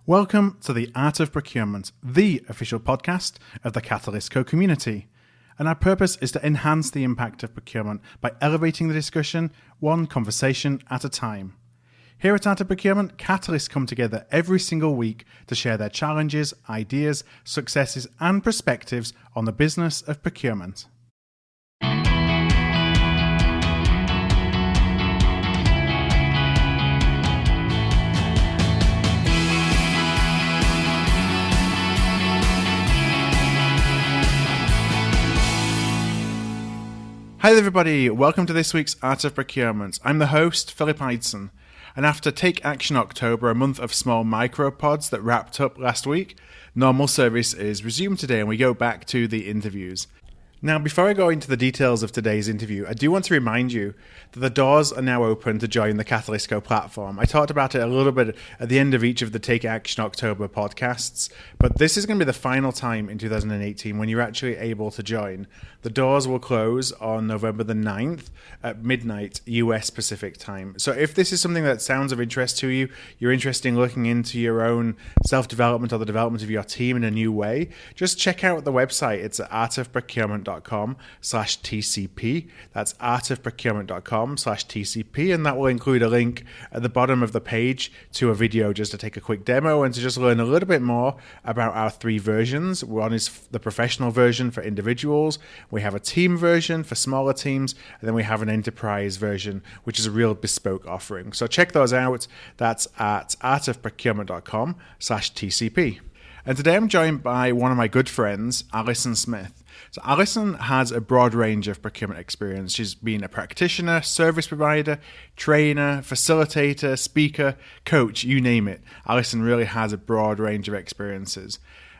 Welcome to the Art of Procurement, the official podcast of the Catalyst Co-community. And our purpose is to enhance the impact of procurement by elevating the discussion one conversation at a time. Here at Art of Procurement, Catalysts come together every single week to share their challenges, ideas, successes, and perspectives on the business of procurement. Hi everybody, welcome to this week's Art of Procurement. I'm the host, Philip Eidson, and after Take Action October, a month of small micropods that wrapped up last week, normal service is resumed today and we go back to the interviews. Now, before I go into the details of today's interview, I do want to remind you that the doors are now open to join the Catalyst Co platform. I talked about it a little bit at the end of each of the Take Action October podcasts, but this is going to be the final time in 2018 when you're actually able to join. The doors will close on November the 9th at midnight US Pacific time. So if this is something that sounds of interest to you, you're interested in looking into your own self-development or the development of your team in a new way, just check out the website. It's at artofprocurement.com/TCP. That's artofprocurement.com/TCP, and that will include a link at the bottom of the page to a video just to take a quick demo and to just learn a little bit more about our three versions. One is the professional version for individuals. We have a team version for smaller teams, and then we have an enterprise version, which is a real bespoke offering. So check those out. That's at artofprocurement.com/TCP. And today I'm joined by one of my good friends, Alison Smith. So Alison has a broad range of procurement experience. She's been a practitioner, service provider, trainer, facilitator, speaker, coach, you name it. Alison really has a broad range of experiences.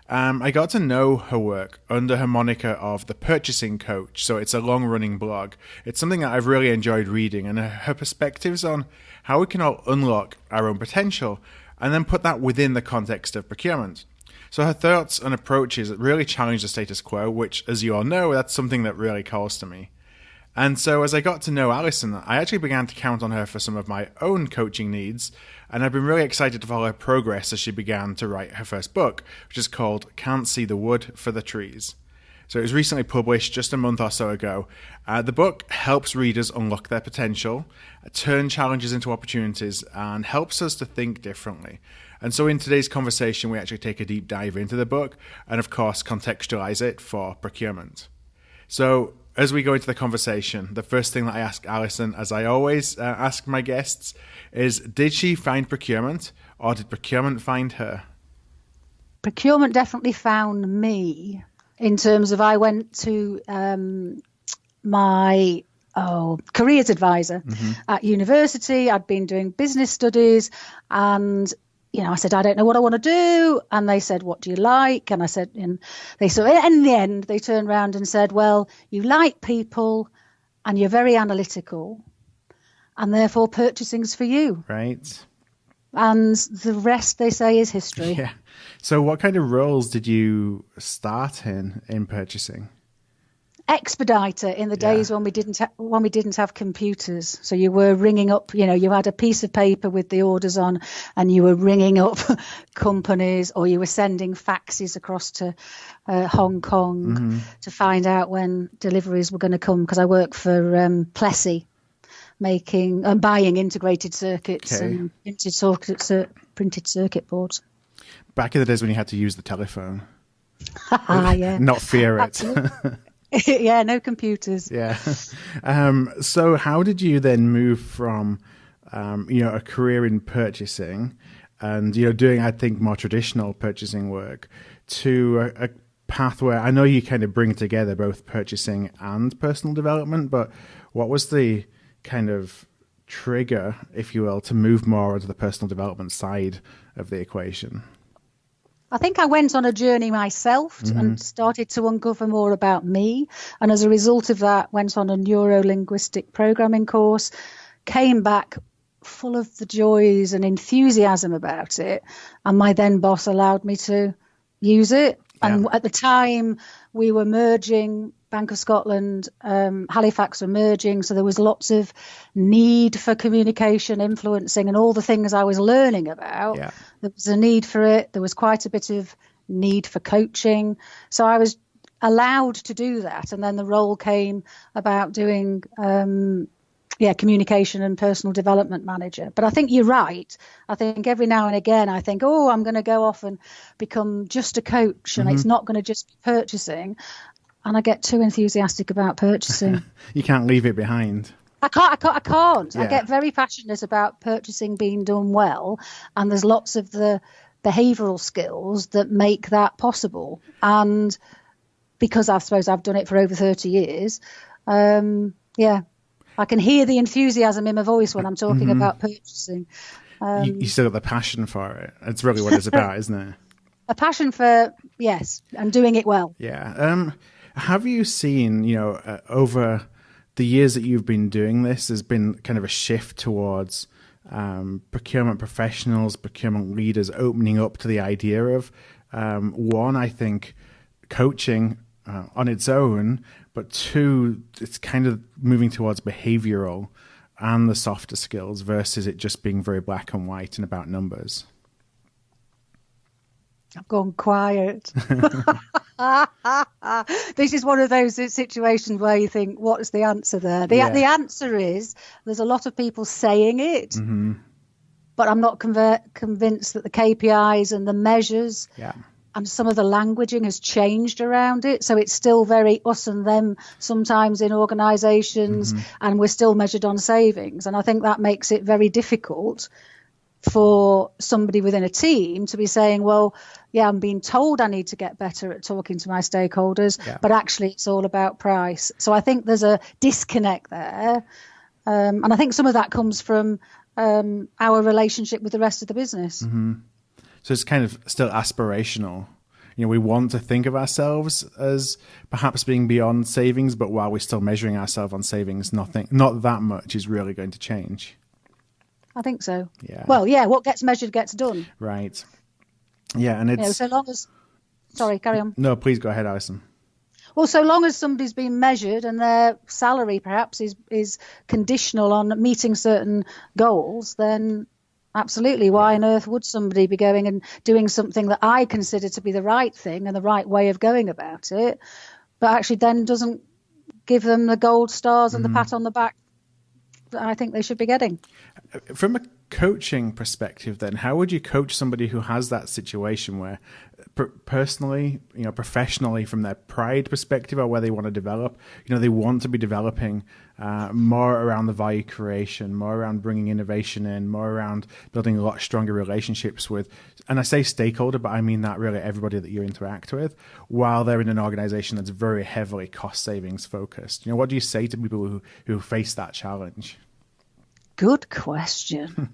I got to know her work under her moniker of the Purchasing Coach, so it's a long-running blog. It's something that I've really enjoyed reading, and her perspectives on how we can all unlock our own potential and then put that within the context of procurement. So her thoughts and approaches really challenge the status quo, which, as you all know, that's something that really calls to me. And so as I got to know Alison, I actually began to count on her for some of my own coaching needs, and I've been really excited to follow her progress as she began to write her first book, which is called Can't See the Wood for the Trees. So it was recently published just a month or so ago. The book helps readers unlock their potential, turn challenges into opportunities, and helps us to think differently. And so in today's conversation, we actually take a deep dive into the book and, of course, contextualize it for procurement. So as we go into the conversation, the first thing that I ask Alison, as I always ask my guests, is did she find procurement or did procurement find her? Procurement definitely found me in terms of I went to my careers advisor at university. I'd been doing business studies and I said, I don't know what I want to do. And they said, what do you like? And I said, in the end, they turned around and said, well, you like people and you're very analytical and therefore purchasing's for you. Right. And the rest, they say, is history. Yeah. So what kind of roles did you start in purchasing? Expediter in the days when we didn't have computers. So you were ringing up, you had a piece of paper with the orders on and you were ringing up companies, or you were sending faxes across to Hong Kong to find out when deliveries were going to come, because I work for Plessy, buying integrated circuits and printed circuit boards. Back in the days when you had to use the telephone. Yeah. Not fear it. Yeah, no computers. Yeah. So how did you then move from, a career in purchasing and, doing, I think, more traditional purchasing work to a path where I know you kind of bring together both purchasing and personal development, but what was the kind of trigger, if you will, to move more onto the personal development side of the equation? I think I went on a journey myself and started to uncover more about me. And as a result of that, went on a neuro-linguistic programming course, came back full of the joys and enthusiasm about it. And my then boss allowed me to use it And at the time we were merging, Bank of Scotland, Halifax were merging. So there was lots of need for communication, influencing, and all the things I was learning about. Yeah. There was a need for it. There was quite a bit of need for coaching. So I was allowed to do that. And then the role came about doing communication and personal development manager. But I think you're right. I think every now and again I think, oh, I'm going to go off and become just a coach, and it's not going to just be purchasing. And I get too enthusiastic about purchasing. You can't leave it behind. I can't. Yeah. I get very passionate about purchasing being done well, and there's lots of the behavioural skills that make that possible. And because I suppose I've done it for over 30 years, I can hear the enthusiasm in my voice when I'm talking about purchasing. You still got the passion for it. It's really what it's about, isn't it? A passion for, yes, and doing it well. Yeah. Have you seen, over the years that you've been doing this, there's been kind of a shift towards procurement professionals, procurement leaders opening up to the idea of, one, I think, coaching on its own, but two, it's kind of moving towards behavioral and the softer skills versus it just being very black and white and about numbers. I've gone quiet. This is one of those situations where you think, what's the answer there? The answer is there's a lot of people saying it, but I'm not convinced that the KPIs and the measures and some of the languaging has changed around it. So it's still very us and them sometimes in organisations, and we're still measured on savings. And I think that makes it very difficult for somebody within a team to be saying, well, yeah, I'm being told I need to get better at talking to my stakeholders, but actually it's all about price. So I think there's a disconnect there. And I think some of that comes from our relationship with the rest of the business. So it's kind of still aspirational. We want to think of ourselves as perhaps being beyond savings, but while we're still measuring ourselves on savings, not that much is really going to change. I think so. Yeah. Well, yeah, what gets measured gets done. Right. Yeah, and it's... so long as... Sorry, carry on. No, please go ahead, Alison. Well, so long as somebody's been measured and their salary perhaps is conditional on meeting certain goals, then absolutely, why on earth would somebody be going and doing something that I consider to be the right thing and the right way of going about it, but actually then doesn't give them the gold stars and the pat on the back that I think they should be getting. From a coaching perspective, then, how would you coach somebody who has that situation where personally, professionally, from their pride perspective or where they want to develop, they want to be developing more around the value creation, more around bringing innovation in, more around building a lot stronger relationships with, and I say stakeholder, but I mean that really everybody that you interact with, while they're in an organization that's very heavily cost savings focused. What do you say to people who face that challenge? Good question.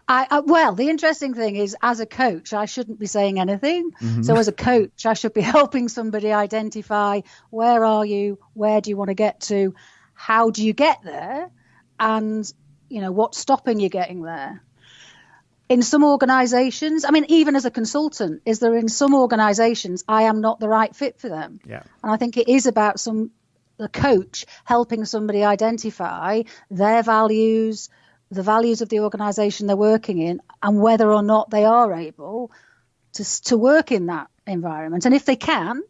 Well, the interesting thing is, as a coach, I shouldn't be saying anything. So as a coach, I should be helping somebody identify, where are you? Where do you want to get to? How do you get there? And, what's stopping you getting there? In some organizations, even as a consultant, in some organizations, I am not the right fit for them. Yeah. And I think it is about the coach helping somebody identify their values, the values of the organisation they're working in, and whether or not they are able to work in that environment. And if they can,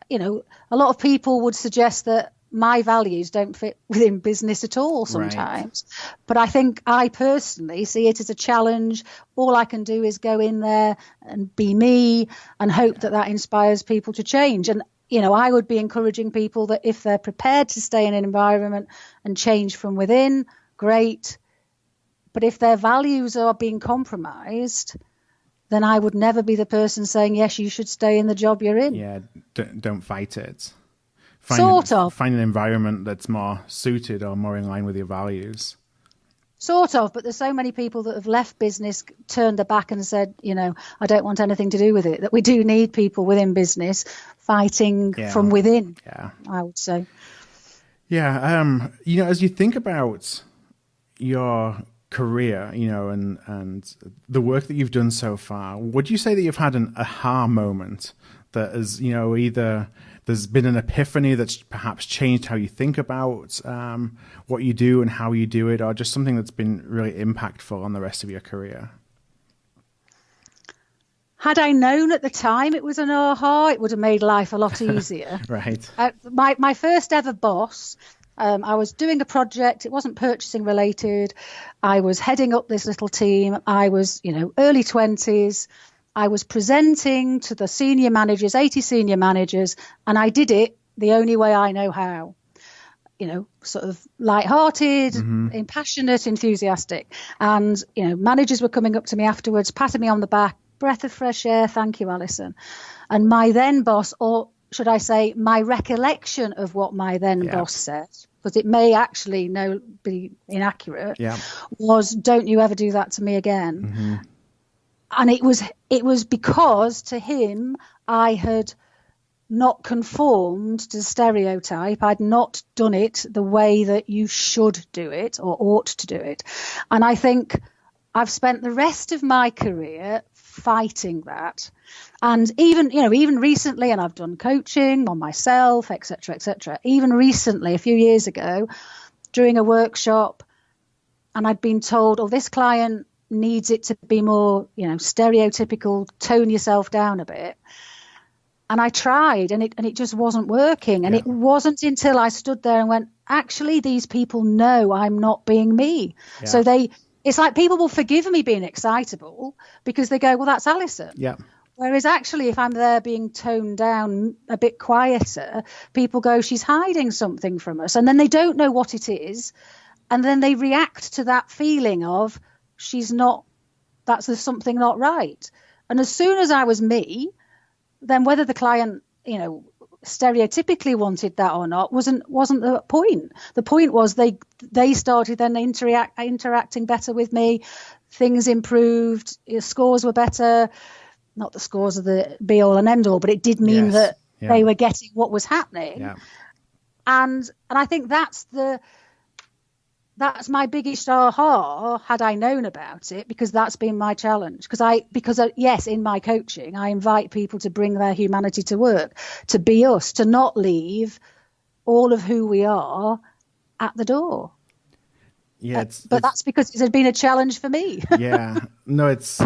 a lot of people would suggest that my values don't fit within business at all sometimes. Right. But I think I personally see it as a challenge. All I can do is go in there and be me and hope that inspires people to change. And I would be encouraging people that if they're prepared to stay in an environment and change from within, great. But if their values are being compromised, then I would never be the person saying, yes, you should stay in the job you're in. Yeah, don't fight it. Find an environment that's more suited or more in line with your values. Sort of, but there's so many people that have left business, turned their back and said, I don't want anything to do with it, that we do need people within business fighting from within, I would say. Yeah, as you think about your career, and the work that you've done so far, would you say that you've had an aha moment that is, either there's been an epiphany that's perhaps changed how you think about what you do and how you do it, or just something that's been really impactful on the rest of your career? Had I known at the time it was an aha, it would have made life a lot easier. Right. My first ever boss, I was doing a project. It wasn't purchasing related. I was heading up this little team. I was, early 20s. I was presenting to the senior managers, 80 senior managers, and I did it the only way I know how. Sort of light-hearted, passionate, enthusiastic. And, managers were coming up to me afterwards, patting me on the back, breath of fresh air, thank you, Alison. And my then boss, or should I say my recollection of what my then boss said, because it may actually be inaccurate, was, don't you ever do that to me again. And it was because to him I had not conformed to the stereotype. I'd not done it the way that you should do it or ought to do it. And I think I've spent the rest of my career fighting that. And even recently, and I've done coaching on myself, etc. Even recently, a few years ago, during a workshop, and I'd been told, oh, this client needs it to be more, stereotypical, tone yourself down a bit. And I tried, and it just wasn't working. And it wasn't until I stood there and went, actually, these people know I'm not being me. Yeah. So it's like people will forgive me being excitable because they go, well, that's Alison. Yeah. Whereas actually, if I'm there being toned down a bit quieter, people go, she's hiding something from us. And then they don't know what it is. And then they react to that feeling of there's something not right. And as soon as I was me, then whether the client, stereotypically wanted that or not wasn't the point. The point was they started then interacting better with me. Things improved. Scores were better. Not the scores of the be all and end all, but it did mean that they were getting what was happening. Yeah. And I think that's my biggest aha, had I known about it, because that's been my challenge. Because yes, in my coaching, I invite people to bring their humanity to work, to be us, to not leave all of who we are at the door. Yeah, but that's because it has been a challenge for me. Yeah, no, it's.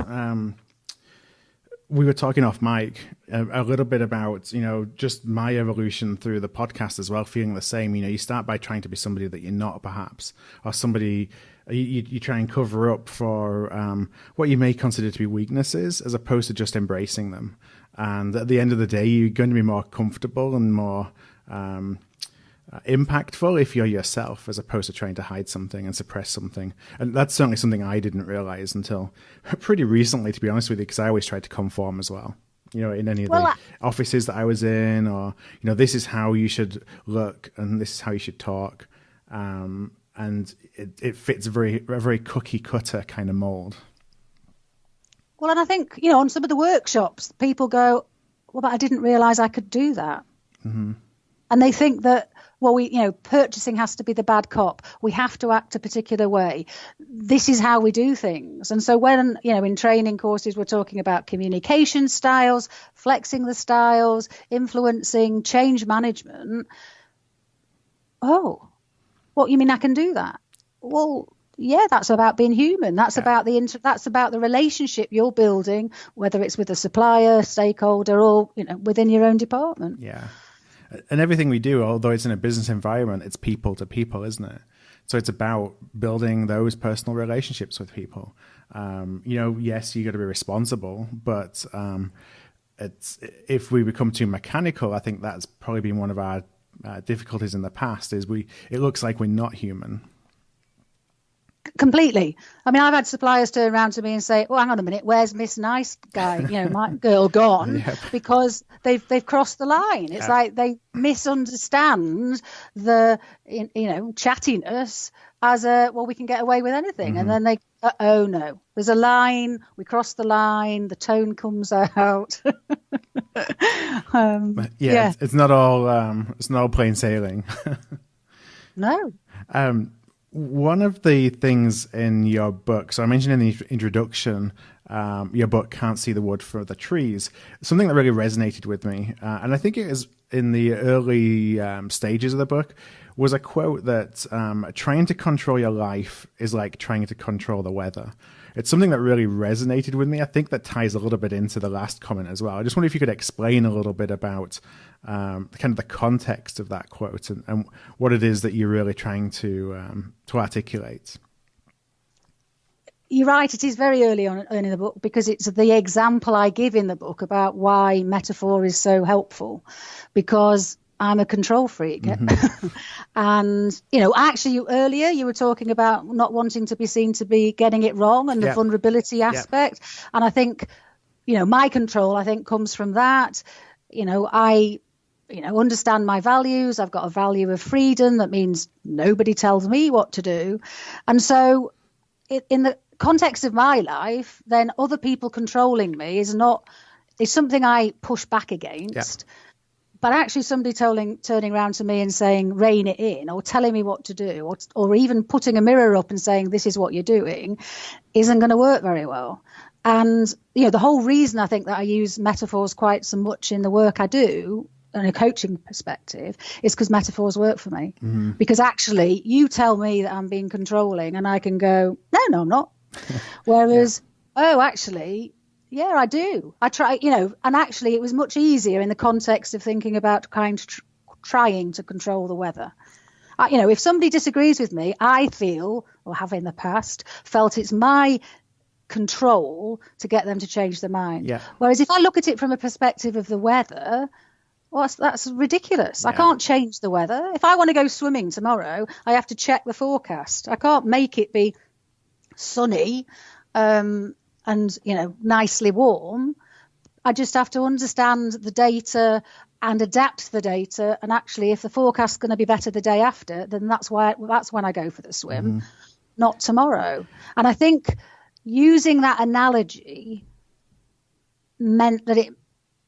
We were talking off mic a little bit about, just my evolution through the podcast as well, feeling the same. You start by trying to be somebody that you're not, perhaps, or somebody you try and cover up for what you may consider to be weaknesses, as opposed to just embracing them. And at the end of the day, you're going to be more comfortable and more impactful if you're yourself, as opposed to trying to hide something and suppress something. And that's certainly something I didn't realize until pretty recently, to be honest with you, because I always tried to conform as well, in any of the offices that I was in, or, this is how you should look and this is how you should talk. And it fits a very cookie cutter kind of mold. Well, and I think, on some of the workshops, people go, well, but I didn't realize I could do that. Mm-hmm. And they think that, well, purchasing has to be the bad cop. We have to act a particular way. This is how we do things. And so when, in training courses, we're talking about communication styles, flexing the styles, influencing, change management. Oh, what, you mean I can do that? Well, yeah, that's about being human. That's about that's about the relationship you're building, whether it's with a supplier, stakeholder, or, within your own department. Yeah. And everything we do, although it's in a business environment, it's people to people, isn't it? So it's about building those personal relationships with people. Yes, you got to be responsible, but if we become too mechanical, I think that's probably been one of our difficulties in the past. Is it looks like we're not human. Completely. I mean, I've had suppliers turn around to me and say, "Oh, hang on a minute, where's Miss Nice Guy? My girl gone," yep. Because they've crossed the line. It's like they misunderstand the chattiness as we can get away with anything, and then they oh no, there's a line. We cross the line. The tone comes out. It's not all plain sailing. No. One of the things in your book, so I mentioned in the introduction, your book Can't See the Wood for the Trees, something that really resonated with me, and I think it is in the early stages of the book, was a quote that trying to control your life is like trying to control the weather. It's something that really resonated with me. I think that ties a little bit into the last comment as well. I just wonder if you could explain a little bit about kind of the context of that quote and what it is that you're really trying to articulate. You're right, it is very early on in the book because it's the example I give in the book about why metaphor is so helpful, because I'm a control freak. Mm-hmm. And, actually earlier you were talking about not wanting to be seen to be getting it wrong and the vulnerability aspect. And I think, my control, I think, comes from that. I understand my values. I've got a value of freedom. That means nobody tells me what to do. And so in the context of my life, then other people controlling me is something I push back against. Yeah. But actually somebody turning around to me and saying, rein it in, or telling me what to do, or even putting a mirror up and saying, this is what you're doing, isn't going to work very well. And, the whole reason I think that I use metaphors quite so much in the work I do, in a coaching perspective, is because metaphors work for me. Mm-hmm. Because actually you tell me that I'm being controlling and I can go, no, I'm not. Whereas, actually, yeah, I do. I try, and actually it was much easier in the context of thinking about trying to control the weather. If somebody disagrees with me, I feel, or have in the past, felt it's my control to get them to change their mind. Yeah. Whereas if I look at it from a perspective of the weather, well, that's ridiculous. Yeah. I can't change the weather. If I want to go swimming tomorrow, I have to check the forecast. I can't make it be sunny and nicely warm. I just have to understand the data and adapt to the data. And actually, if the forecast's going to be better the day after, then that's when I go for the swim, not tomorrow. And I think using that analogy meant that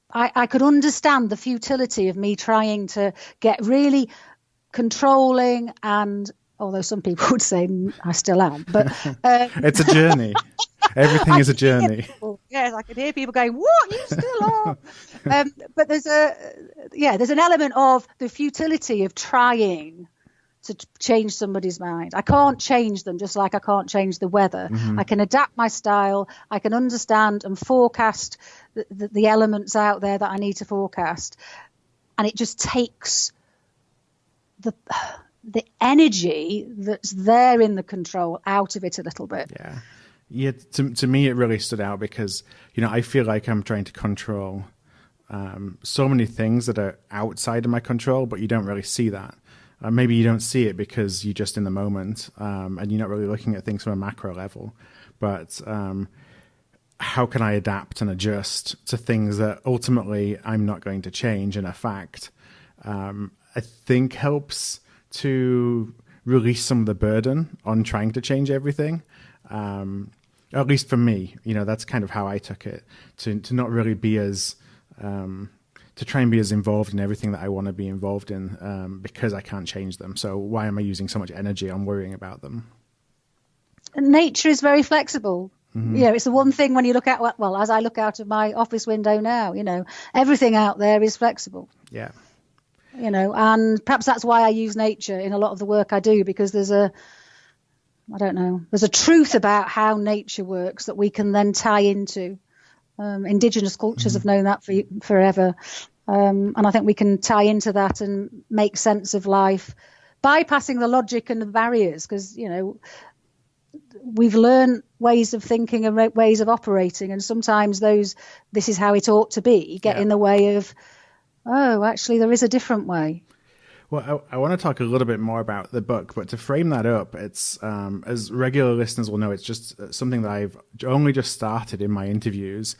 I could understand the futility of me trying to get really controlling, and although some people would say I still am, but it's a journey. Everything is a journey. Yes, I could hear people going, "What? You still are?" But there's an element of the futility of trying to change somebody's mind. I can't change them, just like I can't change the weather. Mm-hmm. I can adapt my style. I can understand and forecast the elements out there that I need to forecast, and it just takes the energy that's there in the control out of it a little bit. Yeah. To me, it really stood out because, I feel like I'm trying to control so many things that are outside of my control, but you don't really see that. Maybe you don't see it because you're just in the moment and you're not really looking at things from a macro level. But how can I adapt and adjust to things that ultimately I'm not going to change in a fact, I think helps to release some of the burden on trying to change everything. At least for me, that's kind of how I took it, to not really be as, to try and be as involved in everything that I want to be involved in because I can't change them. So why am I using so much energy on worrying about them? Nature is very flexible. Mm-hmm. It's the one thing when you look at, well, as I look out of my office window now, everything out there is flexible. Yeah. And perhaps that's why I use nature in a lot of the work I do, because there's a truth about how nature works that we can then tie into. Indigenous cultures have known that forever. And I think we can tie into that and make sense of life, bypassing the logic and the barriers, because, we've learned ways of thinking and ways of operating. And sometimes this is how it ought to be, get in the way of, oh, actually, there is a different way. Well, I want to talk a little bit more about the book, but to frame that up, it's, as regular listeners will know, it's just something that I've only just started in my interviews.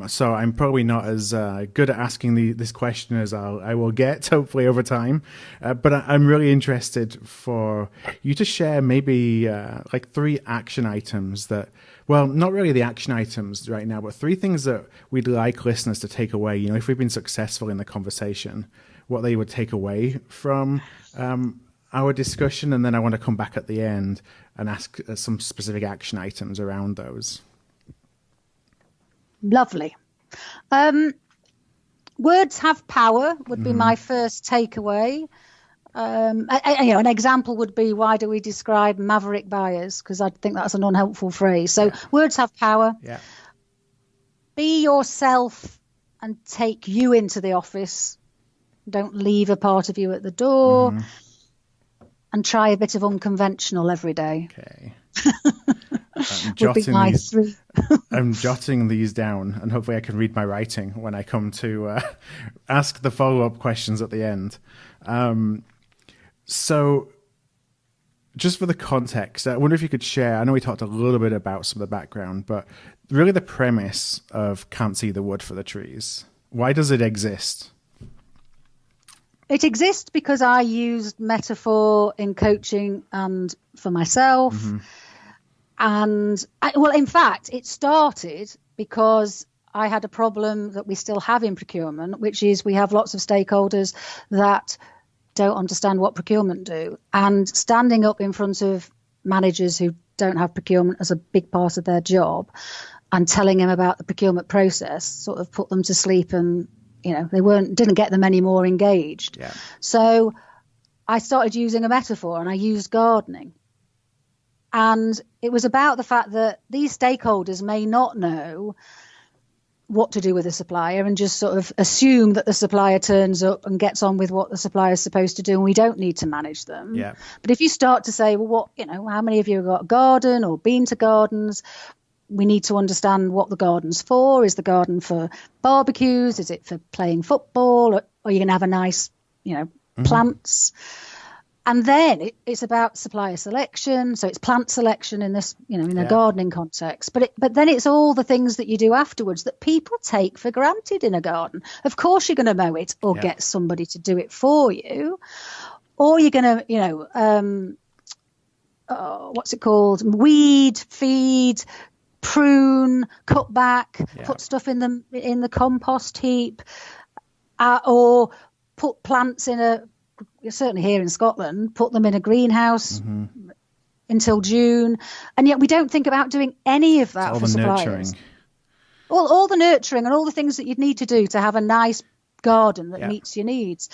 So I'm probably not as good at asking this question as I will get, hopefully, over time. But I'm really interested for you to share maybe like 3 action items that, well, not really the action items right now, but 3 things that we'd like listeners to take away, if we've been successful in the conversation, what they would take away from our discussion, and then I want to come back at the end and ask some specific action items around those. Lovely. Words have power would be my first takeaway. An example would be, why do we describe maverick buyers? Because I think that's an unhelpful phrase. So words have power. Yeah. Be yourself and take you into the office. Don't leave a part of you at the door. And try a bit of unconventional every day. Okay. I'm jotting these down, and hopefully I can read my writing when I come to ask the follow-up questions at the end. So just for the context, I wonder if you could share, I know we talked a little bit about some of the background, but really the premise of can't see the wood for the trees. Why does it exist? It exists because I used metaphor in coaching and for myself. And in fact, it started because I had a problem that we still have in procurement, which is we have lots of stakeholders that don't understand what procurement do. And standing up in front of managers who don't have procurement as a big part of their job and telling them about the procurement process sort of put them to sleep, and they didn't get them any more engaged. Yeah. So I started using a metaphor, and I used gardening. And it was about the fact that these stakeholders may not know what to do with a supplier and just sort of assume that the supplier turns up and gets on with what the supplier is supposed to do, and we don't need to manage them. Yeah. But if you start to say, well, how many of you have got a garden or been to gardens? We need to understand what the garden's for. Is the garden for barbecues? Is it for playing football? Or are you going to have a nice, plants? And then it's about supplier selection. So it's plant selection in this, in a gardening context. But then it's all the things that you do afterwards that people take for granted in a garden. Of course, you're going to mow it or get somebody to do it for you. Or you're going to, what's it called? Weed, feed, prune, cut back, put stuff in the compost heap, or put plants in certainly here in Scotland, put them in a greenhouse until June. And yet we don't think about doing any of that for suppliers. All the nurturing and all the things that you'd need to do to have a nice garden that meets your needs.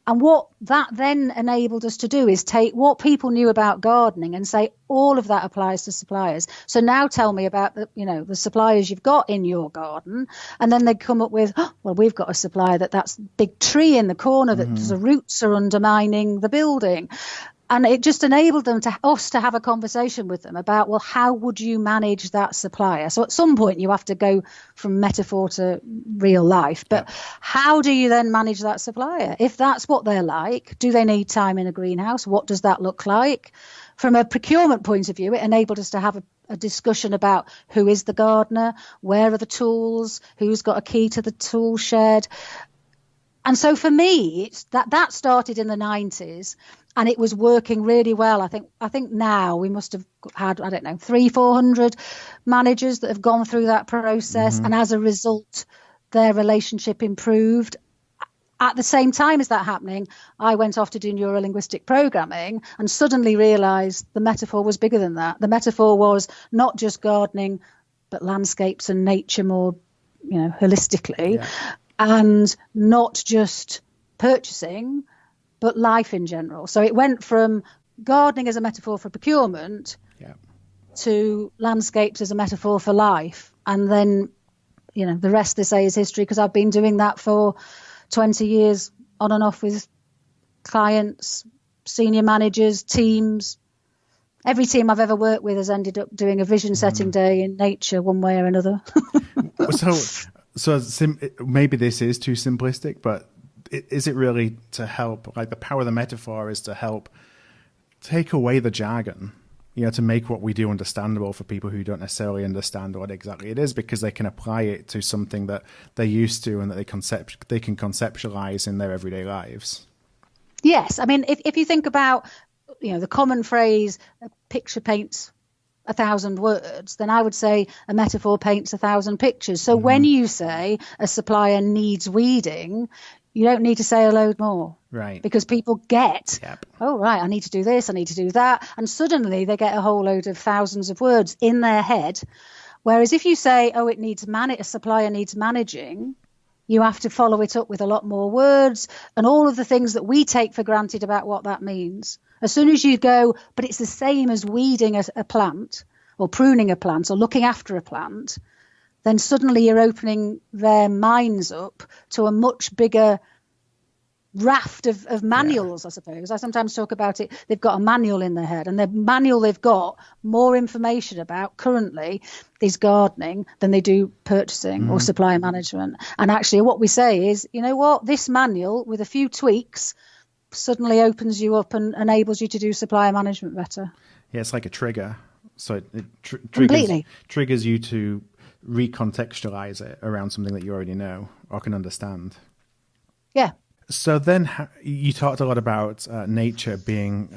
And what that then enabled us to do is take what people knew about gardening and say all of that applies to suppliers. So now tell me about the suppliers you've got in your garden, and then they'd come up with, we've got a supplier that's big tree in the corner that the roots are undermining the building. And it just enabled us to have a conversation with them about, how would you manage that supplier? So at some point you have to go from metaphor to real life. But how do you then manage that supplier? If that's what they're like, do they need time in a greenhouse? What does that look like? From a procurement point of view, it enabled us to have a discussion about who is the gardener, where are the tools, who's got a key to the tool shed. And so for me, it's that started in the 90s. And it was working really well. I think now we must have had, 300-400 managers that have gone through that process. And as a result, their relationship improved. At the same time as that happening, I went off to do neuro-linguistic programming and suddenly realized the metaphor was bigger than that. The metaphor was not just gardening, but landscapes and nature more, holistically, and not just purchasing, but life in general. So it went from gardening as a metaphor for procurement to landscapes as a metaphor for life. And then, the rest they say is history, because I've been doing that for 20 years on and off with clients, senior managers, teams. Every team I've ever worked with has ended up doing a vision setting day in nature one way or another. So maybe this is too simplistic, but is it really to help, the power of the metaphor is to help take away the jargon, to make what we do understandable for people who don't necessarily understand what exactly it is, because they can apply it to something that they're used to and that they can conceptualize in their everyday lives. Yes. I mean, if you think about, the common phrase, a picture paints 1,000 words, then I would say a metaphor paints 1,000 pictures. So when you say a supplier needs weeding, You don't need to say a load more. Right. Because people get, Yep. oh, right, I need to do this, I need to do that. And suddenly they get a whole load of thousands of words in their head. Whereas if you say, oh, a supplier needs managing, you have to follow it up with a lot more words and all of the things that we take for granted about what that means. As soon as you go, but it's the same as weeding a plant or pruning a plant or looking after a plant, then suddenly you're opening their minds up to a much bigger raft of manuals, I suppose. I sometimes talk about it. They've got a manual in their head, and the manual they've got more information about currently is gardening than they do purchasing or supplier management. And actually what we say is, you know what, this manual with a few tweaks suddenly opens you up and enables you to do supplier management better. Yeah, it's like a trigger. So it triggers you to recontextualize it around something that you already know or can understand. Yeah. So then you talked a lot about nature being,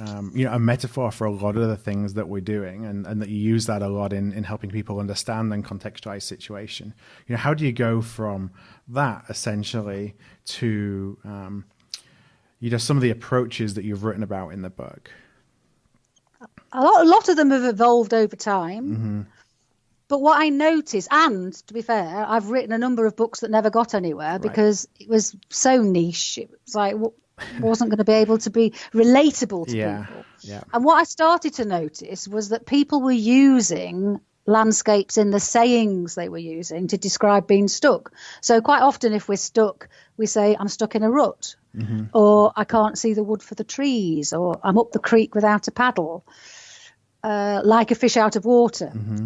a metaphor for a lot of the things that we're doing, and that you use that a lot in helping people understand and contextualize situation. How do you go from that essentially to, some of the approaches that you've written about in the book? A lot of them have evolved over time. Mm-hmm. But what I noticed, and to be fair, I've written a number of books that never got anywhere because it was so niche. It was like, wasn't going to be able to be relatable to people. Yeah. And what I started to notice was that people were using landscapes in the sayings they were using to describe being stuck. So quite often if we're stuck, we say, I'm stuck in a rut, or I can't see the wood for the trees, or I'm up the creek without a paddle, like a fish out of water. Mm-hmm.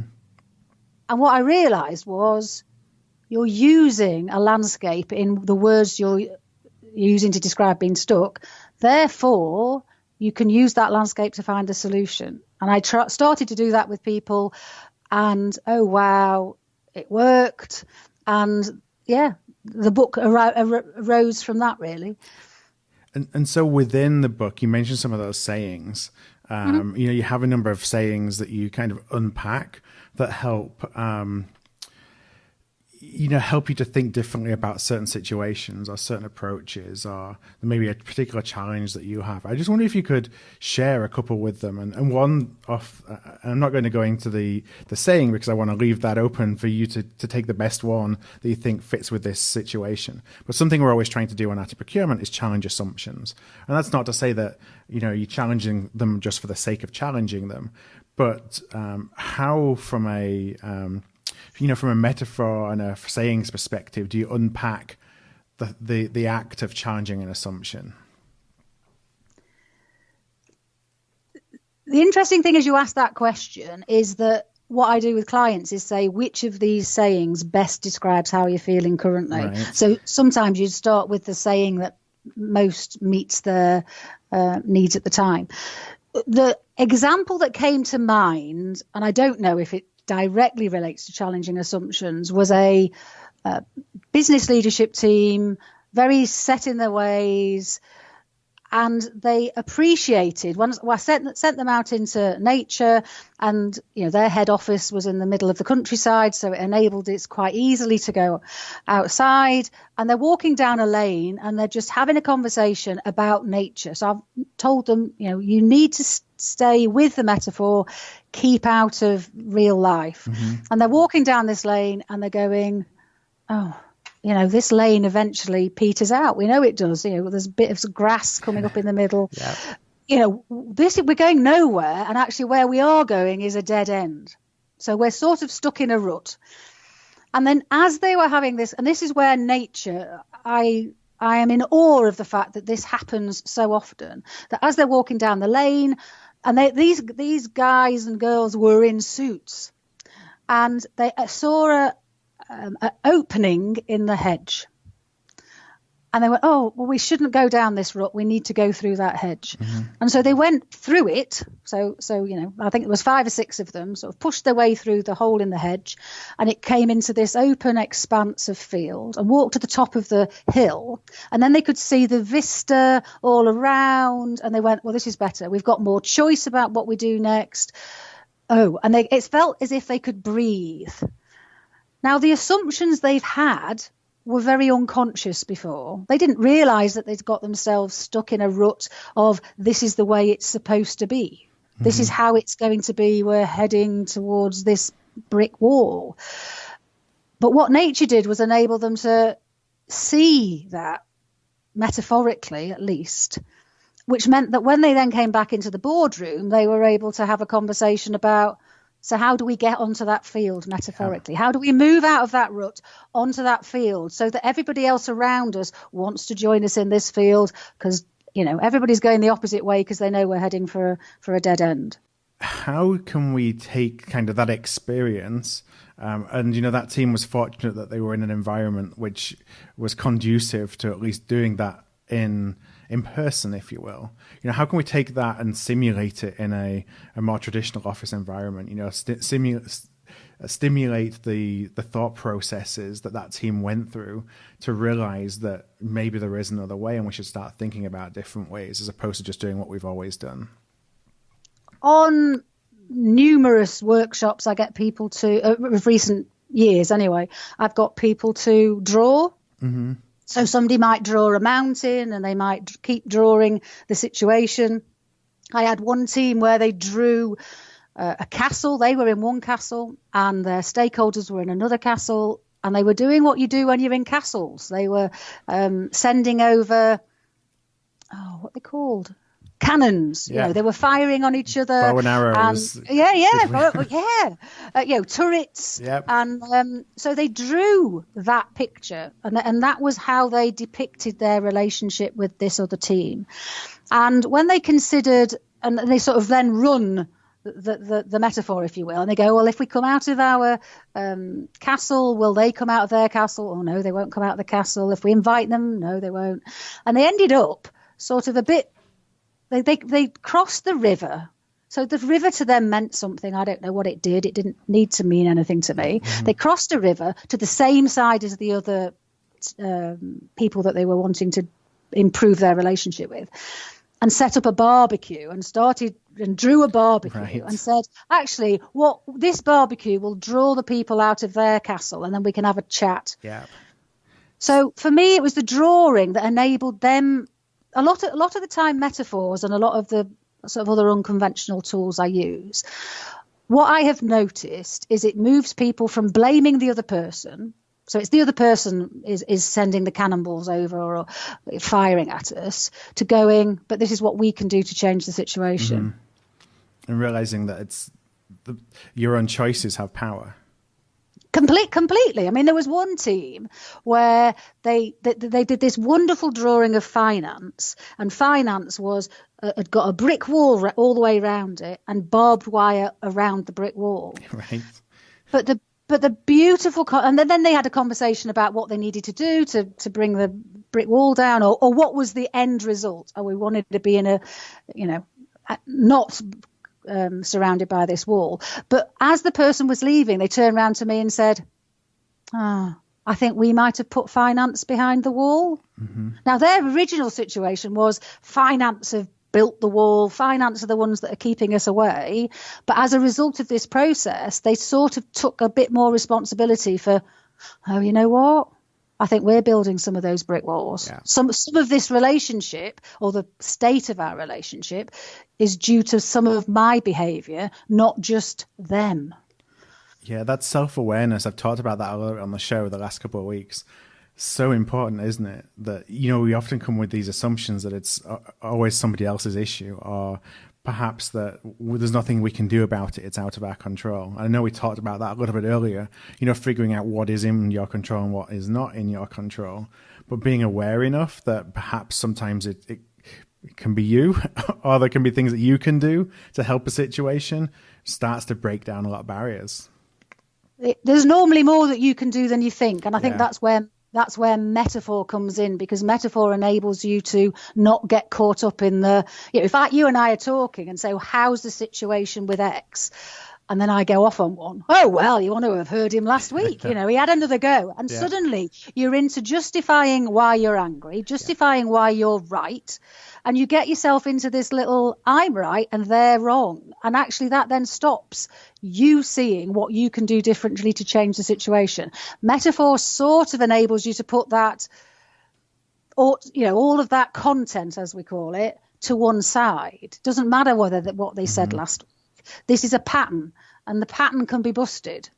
And what I realised was you're using a landscape in the words you're using to describe being stuck. Therefore, you can use that landscape to find a solution. And I started to do that with people, and oh, wow, it worked. And yeah, the book arose from that, really. And so within the book, you mentioned some of those sayings. You have a number of sayings that you kind of unpack that help, help you to think differently about certain situations or certain approaches, or maybe a particular challenge that you have. I just wonder if you could share a couple with them. And one off, I'm not going to go into the saying because I want to leave that open for you to take the best one that you think fits with this situation. But something we're always trying to do on Art of Procurement is challenge assumptions. And that's not to say that, you're challenging them just for the sake of challenging them, but how from a metaphor and a sayings perspective do you unpack the act of challenging an assumption? The interesting thing as you ask that question is that what I do with clients is say which of these sayings best describes how you're feeling currently. Right. So sometimes you start with the saying that most meets their needs at the time. The example that came to mind, and I don't know if it directly relates to challenging assumptions, was a business leadership team, very set in their ways, and they appreciated. I sent them out into nature, and their head office was in the middle of the countryside, so it enabled it quite easily to go outside. And they're walking down a lane, and they're just having a conversation about nature. So I've told them, you need to stay with the metaphor, keep out of real life. Mm-hmm. And they're walking down this lane, and they're going, oh, this lane eventually peters out. We know it does. There's a bit of grass coming up in the middle. Yeah. We're going nowhere, and actually where we are going is a dead end. So we're sort of stuck in a rut. And then as they were having this, and this is where nature, I am in awe of the fact that this happens so often, that as they're walking down the lane, and these guys and girls were in suits, and they saw an opening in the hedge, and they went, oh, well, we shouldn't go down this rut, we need to go through that hedge. Mm-hmm. And so they went through it. So I think it was 5 or 6 of them sort of pushed their way through the hole in the hedge, and it came into this open expanse of field, and walked to the top of the hill, and then they could see the vista all around, and they went, well, this is better, we've got more choice about what we do next. Oh, and it felt as if they could breathe. Now, the assumptions they've had were very unconscious before. They didn't realise that they'd got themselves stuck in a rut of this is the way it's supposed to be. This is how it's going to be. We're heading towards this brick wall. But what nature did was enable them to see that, metaphorically at least, which meant that when they then came back into the boardroom, they were able to have a conversation about, so how do we get onto that field metaphorically? How do we move out of that rut onto that field so that everybody else around us wants to join us in this field? Because, you know, everybody's going the opposite way because they know we're heading for a dead end. How can we take kind of that experience, and, you know, that team was fortunate that they were in an environment which was conducive to at least doing that in person, if you will. You know, how can we take that and simulate it in a more traditional office environment? You know, stimulate the thought processes that team went through to realize that maybe there is another way and we should start thinking about different ways as opposed to just doing what we've always done. On numerous workshops, I get people to, of recent years anyway, I've got people to draw. Mm-hmm. So somebody might draw a mountain and they might keep drawing the situation. I had one team where they drew a castle. They were in one castle and their stakeholders were in another castle, and they were doing what you do when you're in castles. They were sending over, what they called? Cannons. Yeah. You know, they were firing on each other. Bow and arrows. Turrets. Yep. And so they drew that picture, and that was how they depicted their relationship with this other team. And when they considered, and they sort of then run the metaphor, if you will, and they go, well, if we come out of our castle, will they come out of their castle? Oh, no, they won't come out of the castle. If we invite them, no, they won't. And they ended up sort of a bit, they crossed the river. So the river to them meant something. I don't know what it did. It didn't need to mean anything to me. Mm-hmm. They crossed a river to the same side as the other people that they were wanting to improve their relationship with, and set up a barbecue and drew a barbecue. Right. And said, actually, this barbecue will draw the people out of their castle and then we can have a chat. Yeah. So for me, it was the drawing that enabled them. A lot of the time, metaphors and a lot of the sort of other unconventional tools I use, what I have noticed is it moves people from blaming the other person. So it's the other person is sending the cannonballs over or firing at us, to going, but this is what we can do to change the situation. Mm-hmm. And realizing that it's your own choices have power. Completely. I mean, there was one team where they did this wonderful drawing of finance, and finance was had got a brick wall all the way around it and barbed wire around the brick wall. Right. But the beautiful, and then they had a conversation about what they needed to do to bring the brick wall down, or what was the end result. Oh, we wanted to be in a, not surrounded by this wall. But as the person was leaving, they turned around to me and said, I think we might have put finance behind the wall. Mm-hmm. Now, their original situation was finance have built the wall, finance are the ones that are keeping us away. But as a result of this process, they sort of took a bit more responsibility for, oh, you know what? I think we're building some of those brick walls. Yeah. Some of this relationship, or the state of our relationship, is due to some of my behaviour, not just them. Yeah, that self-awareness, I've talked about that a lot on the show the last couple of weeks. So important, isn't it? That, we often come with these assumptions that it's always somebody else's issue, or perhaps that there's nothing we can do about it. It's out of our control. I know we talked about that a little bit earlier, figuring out what is in your control and what is not in your control, but being aware enough that perhaps sometimes it can be you, or there can be things that you can do to help a situation, starts to break down a lot of barriers. There's normally more that you can do than you think. And I think that's where metaphor comes in, because metaphor enables you to not get caught up in the, if you and I are talking and say, well, how's the situation with X? And then I go off on one. Oh, well, you want to have heard him last week. He had another go. And suddenly you're into justifying why you're angry, justifying why you're right. And you get yourself into this little I'm right and they're wrong. And actually that then stops you seeing what you can do differently to change the situation. Metaphor sort of enables you to put that, or all of that content, as we call it, to one side. Doesn't matter what they said last week. This is a pattern, and the pattern can be busted.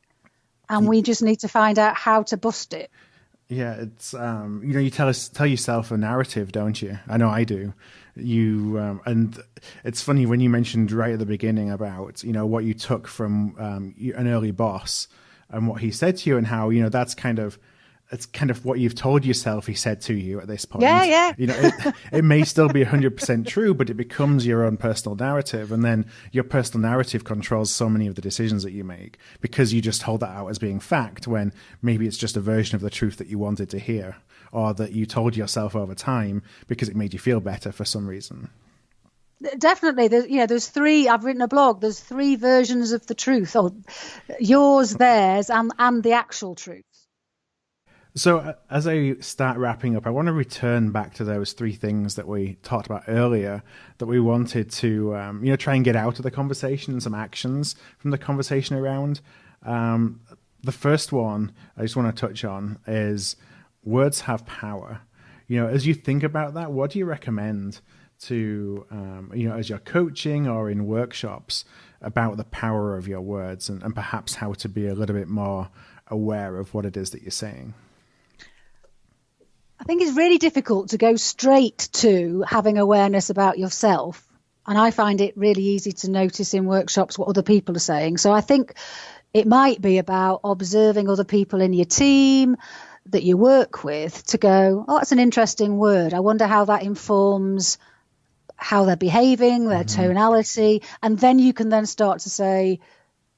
And we just need to find out how to bust it. Yeah, it's you tell yourself a narrative, don't you? I know I do. And it's funny when you mentioned right at the beginning about what you took from an early boss and what he said to you, and how that's it's kind of what you've told yourself he said to you at this point. Yeah. It may still be 100% true, but it becomes your own personal narrative. And then your personal narrative controls so many of the decisions that you make, because you just hold that out as being fact, when maybe it's just a version of the truth that you wanted to hear, or that you told yourself over time because it made you feel better for some reason. Definitely. There's three, I've written a blog, there's three versions of the truth, or yours, theirs, and the actual truth. So as I start wrapping up, I want to return back to those three things that we talked about earlier that we wanted to, try and get out of the conversation, and some actions from the conversation around. The first one I just want to touch on is words have power. As you think about that, what do you recommend to, as you're coaching or in workshops, about the power of your words, and perhaps how to be a little bit more aware of what it is that you're saying? I think it's really difficult to go straight to having awareness about yourself. And I find it really easy to notice in workshops what other people are saying. So I think it might be about observing other people in your team that you work with to go, oh, that's an interesting word. I wonder how that informs how they're behaving, their tonality. And then you can then start to say,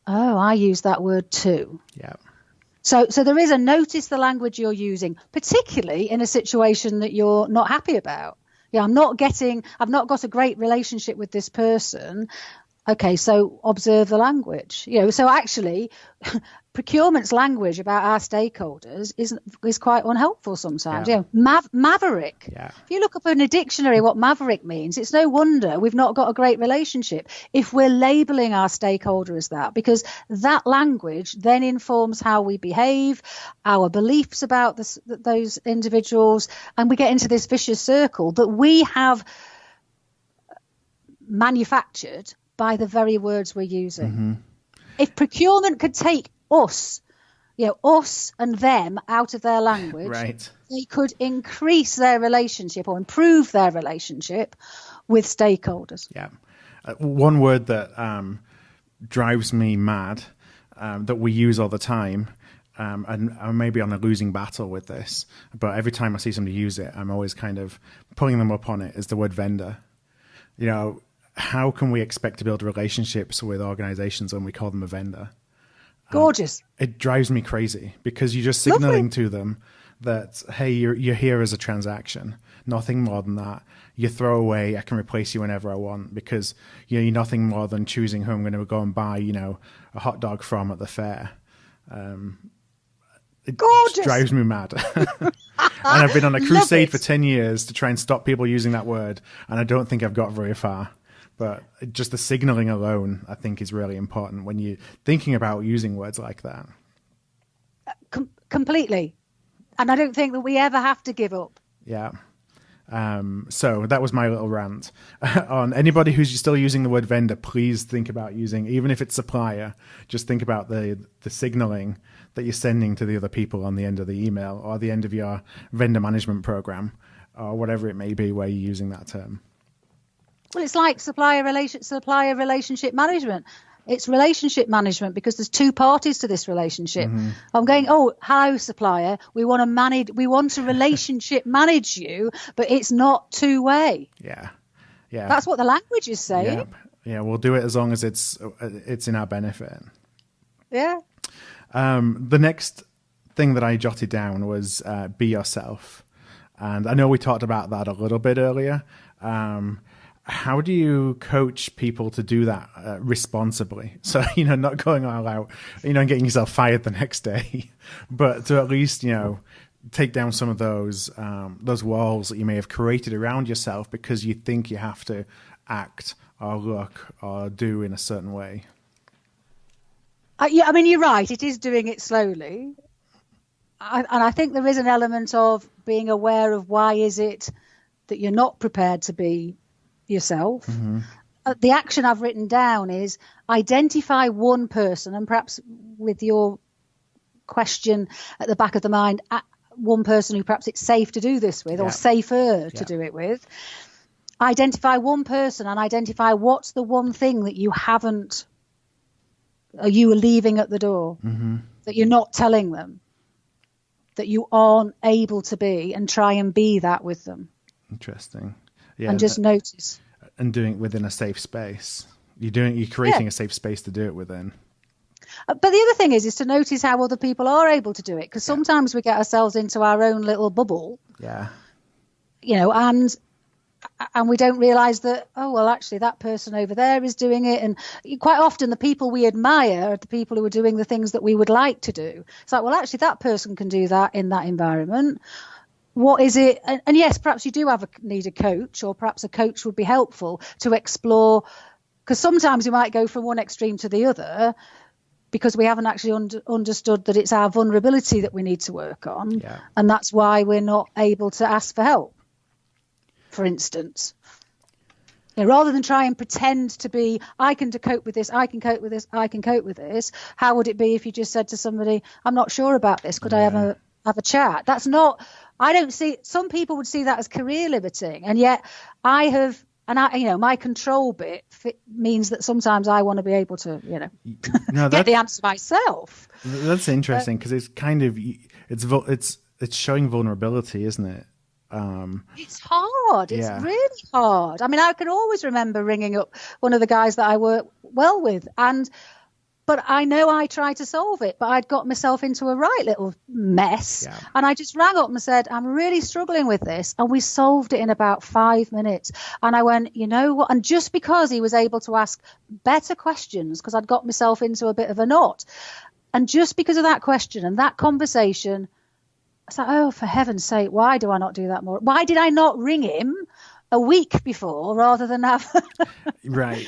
oh, I use that word too. Yeah. So there is a notice the language you're using, particularly in a situation that you're not happy about. I've not got a great relationship with this person. Okay, so observe the language. So actually, procurement's language about our stakeholders is quite unhelpful sometimes. Maverick. Yeah. If you look up in a dictionary what maverick means, it's no wonder we've not got a great relationship if we're labeling our stakeholder as that, because that language then informs how we behave, our beliefs about those individuals, and we get into this vicious circle that we have manufactured by the very words we're using. If procurement could take us and them out of their language, right, they could increase their relationship or improve their relationship with stakeholders. Yeah. One word that drives me mad, that we use all the time, and I may be on a losing battle with this, but every time I see somebody use it, I'm always kind of pulling them up on it, is the word vendor. How can we expect to build relationships with organizations when we call them a vendor? Gorgeous. It drives me crazy, because you're just signaling to them that, hey, you're here as a transaction, nothing more than that. You throw away, I can replace you whenever I want, because you're nothing more than choosing who I'm going to go and buy, a hot dog from at the fair. It Gorgeous. Drives me mad. And I've been on a crusade for 10 years to try and stop people using that word, and I don't think I've got very far. But just the signaling alone, I think, is really important when you're thinking about using words like that. Completely. And I don't think that we ever have to give up. Yeah. So that was my little rant. On anybody who's still using the word vendor, please think about using, even if it's supplier, just think about the signaling that you're sending to the other people on the end of the email, or the end of your vendor management program, or whatever it may be where you're using that term. Well, it's like supplier relationship management. It's relationship management because there's two parties to this relationship. I'm going, oh, hello, supplier. We want to relationship manage you, but it's not two-way. Yeah. That's what the language is saying. Yeah, we'll do it as long as it's in our benefit. Yeah. The next thing that I jotted down was be yourself. And I know we talked about that a little bit earlier. How do you coach people to do that responsibly? So, not going all out, and getting yourself fired the next day, but to at least, take down some of those walls that you may have created around yourself because you think you have to act or look or do in a certain way. Yeah, I mean, you're right. It is doing it slowly. And I think there is an element of being aware of why is it that you're not prepared to be yourself. Mm-hmm. The action I've written down is identify one person, and perhaps with your question at the back of the mind, one person who perhaps it's safe to do this with or safer to do it with. Identify one person and identify what's the one thing that you haven't, or you are leaving at the door, that you're not telling them, that you aren't able to be, and try and be that with them. Interesting. Yeah, and just notice. And doing it within a safe space. You're creating a safe space to do it within. But the other thing is to notice how other people are able to do it, because sometimes we get ourselves into our own little bubble. Yeah. And we don't realize that, actually that person over there is doing it. And quite often the people we admire are the people who are doing the things that we would like to do. It's like, well, actually that person can do that in that environment. What is it? And yes, perhaps you do need a coach, or perhaps a coach would be helpful to explore, because sometimes you might go from one extreme to the other because we haven't actually understood that it's our vulnerability that we need to work on. Yeah. And that's why we're not able to ask for help, for instance. Rather than try and pretend to be, I can cope with this, I can cope with this, I can cope with this, how would it be if you just said to somebody, I'm not sure about this, could I have a chat? That's not, I don't see, some people would see that as career limiting, and yet my control bit means that sometimes I want to be able to, get the answer myself. That's interesting, because it's kind of, it's showing vulnerability, isn't it? It's hard. It's really hard. I mean, I can always remember ringing up one of the guys that I work well with, but I know I tried to solve it, but I'd got myself into a right little mess. Yeah. And I just rang up and said, I'm really struggling with this. And we solved it in about 5 minutes. And I went, you know what? And just because he was able to ask better questions, because I'd got myself into a bit of a knot. And just because of that question and that conversation, I said, oh, for heaven's sake, why do I not do that more? Why did I not ring him a week before rather than have... Right.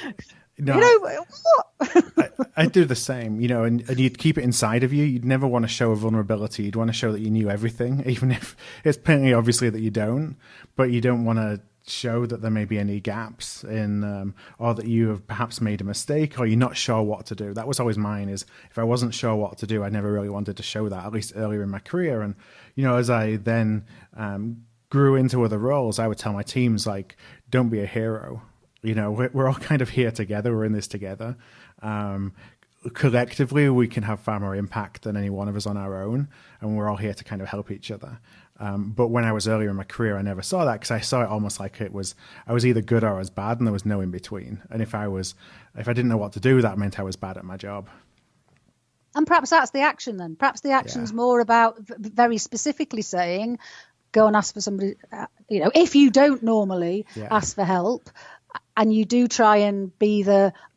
No, what? I do the same, and you'd keep it inside of you. You'd never want to show a vulnerability. You'd want to show that you knew everything, even if it's plainly obviously that you don't, but you don't want to show that there may be any gaps in, or that you have perhaps made a mistake, or you're not sure what to do. That was always mine, is if I wasn't sure what to do, I never really wanted to show that, at least earlier in my career. And, as I then grew into other roles, I would tell my teams, like, don't be a hero. We're all kind of here together. We're in this together. Collectively, we can have far more impact than any one of us on our own, and we're all here to kind of help each other. But when I was earlier in my career, I never saw that, because I saw it almost like I was either good or I was bad, and there was no in between. And if I didn't know what to do, that meant I was bad at my job. And perhaps that's the action then. Perhaps the action's more about very specifically saying, go and ask for somebody, if you don't normally ask for help, and you do try and be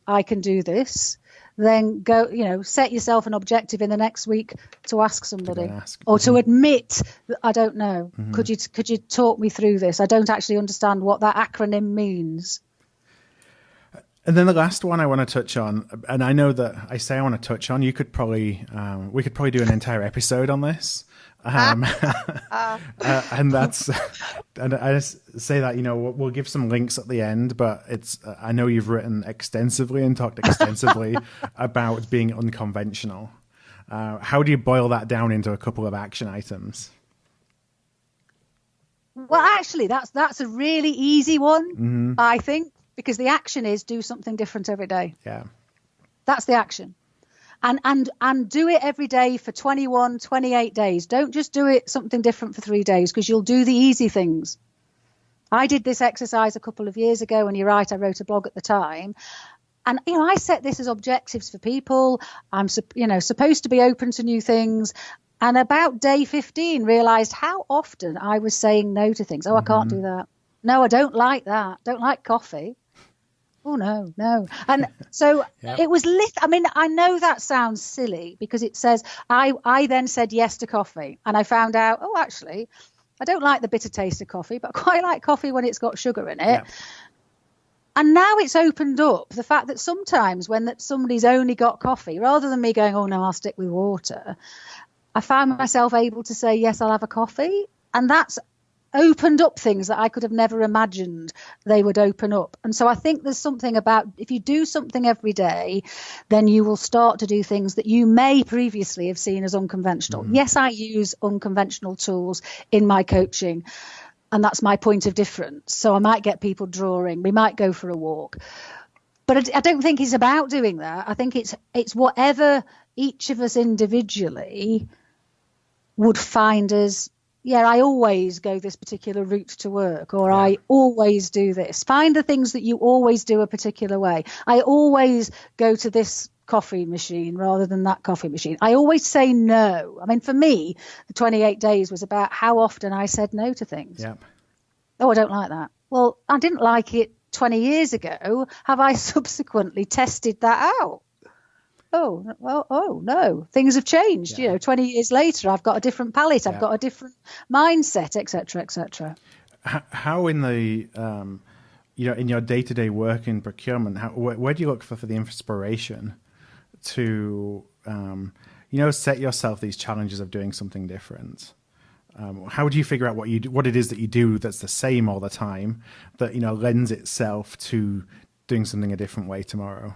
I can do this, then go, set yourself an objective in the next week to ask somebody, to admit that I don't know. Mm-hmm. Could you talk me through this? I don't actually understand what that acronym means. And then the last one I want to touch on, and I know that I say I want to touch on, we could probably do an entire episode on this. And that's, and I just say that, we'll give some links at the end, but I know you've written extensively and talked extensively about being unconventional. How do you boil that down into a couple of action items? Well, actually, that's a really easy one, I think, because the action is do something different every day. Yeah. That's the action. And do it every day for 21, 28 days. Don't just do it something different for 3 days, because you'll do the easy things. I did this exercise a couple of years ago, and you're right, I wrote a blog at the time. And, I set this as objectives for people. I'm, supposed to be open to new things. And about day 15, realized how often I was saying no to things. Oh, I can't do that. No, I don't like that. Don't like coffee. Oh, no, no. And so it was I mean, I know that sounds silly because it says I then said yes to coffee, and I found out, oh, actually, I don't like the bitter taste of coffee, but I quite like coffee when it's got sugar in it. Yeah. And now it's opened up the fact that sometimes when somebody's only got coffee, rather than me going, oh, no, I'll stick with water, I found myself able to say, yes, I'll have a coffee. And that's opened up things that I could have never imagined they would open up. And so I think there's something about if you do something every day, then you will start to do things that you may previously have seen as unconventional. Yes, I use unconventional tools in my coaching, and that's my point of difference. So I might get people drawing, we might go for a walk. But I don't think it's about doing that. I think it's whatever each of us individually would find as, yeah, I always go this particular route to work, or I always do this. Find the things that you always do a particular way. I always go to this coffee machine rather than that coffee machine. I always say no. I mean, for me, the 28 days was about how often I said no to things. Yep. Oh, I don't like that. Well, I didn't like it 20 years ago. Have I subsequently tested that out? Oh, well, oh no, things have changed. Yeah. 20 years later, I've got a different palate. I've got a different mindset, etc., etc. How in the, in your day-to-day work in procurement, where do you look for the inspiration to, set yourself these challenges of doing something different? How do you figure out what it is that you do that's the same all the time that, lends itself to doing something a different way tomorrow?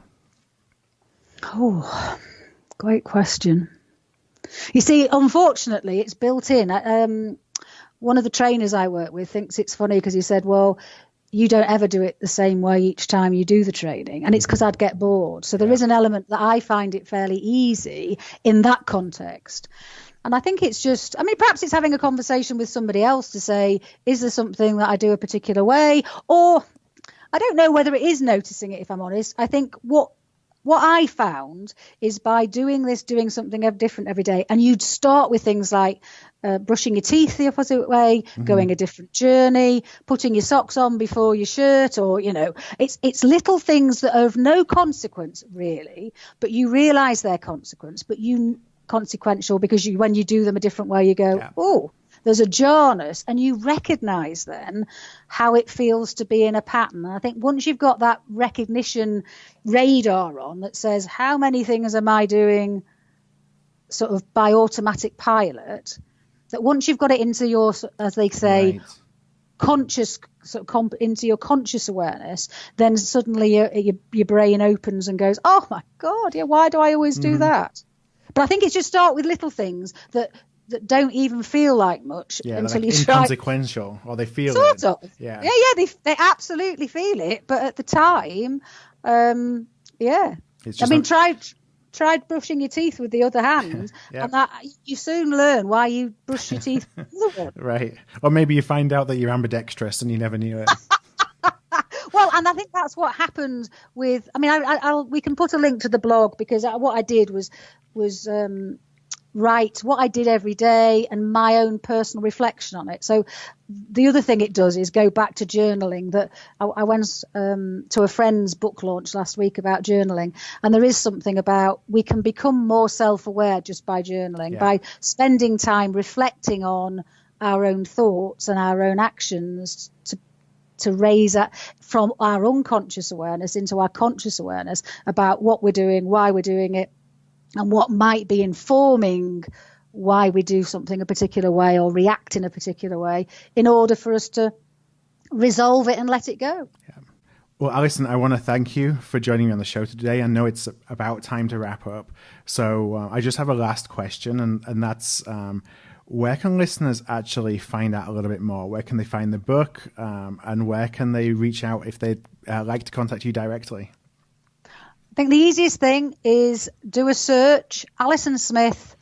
Oh, great question. You see, unfortunately, it's built in. One of the trainers I work with thinks it's funny because he said, well, you don't ever do it the same way each time you do the training. And it's because I'd get bored. So there is an element that I find it fairly easy in that context. And I think it's just, perhaps it's having a conversation with somebody else to say, is there something that I do a particular way? Or I don't know whether it is noticing it, if I'm honest. I think what I found is by doing something different every day, and you'd start with things like brushing your teeth the opposite way, going a different journey, putting your socks on before your shirt, or, it's little things that are of no consequence really, but you realize they're consequential because when you do them a different way, you go, oh, there's a jarness, and you recognize then how it feels to be in a pattern. And I think once you've got that recognition radar on that says, how many things am I doing sort of by automatic pilot, that once you've got it into your, as they say, conscious, into your conscious awareness, then suddenly your brain opens and goes, oh my God, why do I always do that? But I think it's just start with little things that don't even feel like much until you try. Inconsequential, or they feel sort of. Yeah, they absolutely feel it, but at the time, tried brushing your teeth with the other hand, and that you soon learn why you brush your teeth with the other one. Right, or maybe you find out that you're ambidextrous and you never knew it. Well, and I think that's what happened with. We can put a link to the blog because what I did was write what I did every day and my own personal reflection on it. So the other thing it does is go back to journaling. That I went to a friend's book launch last week about journaling, and there is something about we can become more self-aware just by journaling, by spending time reflecting on our own thoughts and our own actions to raise from our unconscious awareness into our conscious awareness about what we're doing, why we're doing it, and what might be informing why we do something a particular way or react in a particular way in order for us to resolve it and let it go. Yeah. Well, Alison, I want to thank you for joining me on the show today. I know it's about time to wrap up. So I just have a last question, and that's where can listeners actually find out a little bit more? Where can they find the book, and where can they reach out if they'd like to contact you directly? I think the easiest thing is do a search, Alison Smith,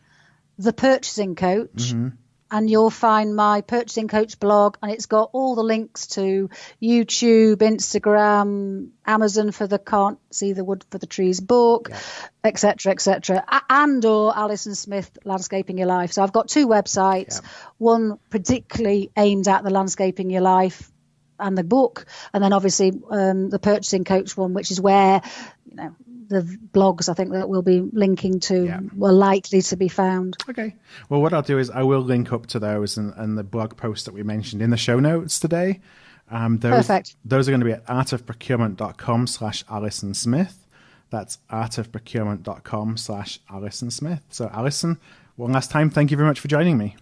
the purchasing coach, and you'll find my purchasing coach blog, and it's got all the links to YouTube, Instagram, Amazon for the Can't See the Wood for the Trees book, etc., and or Alison Smith, Landscaping Your Life. So I've got two websites, one particularly aimed at the landscaping your life and the book, and then obviously the purchasing coach one, which is where the blogs I think that we'll be linking to were likely to be found. Okay. Well, what I'll do is I will link up to those and the blog posts that we mentioned in the show notes today. Perfect. Those are going to be at artofprocurement.com/Alison Smith. That's artofprocurement.com/Alison Smith. So Alison, one last time, thank you very much for joining me.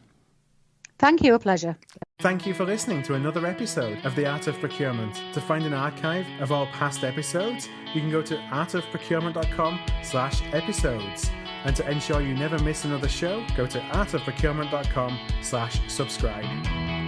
Thank you, a pleasure. Thank you for listening to another episode of The Art of Procurement. To find an archive of all past episodes, you can go to artofprocurement.com/episodes. And to ensure you never miss another show, go to artofprocurement.com/subscribe.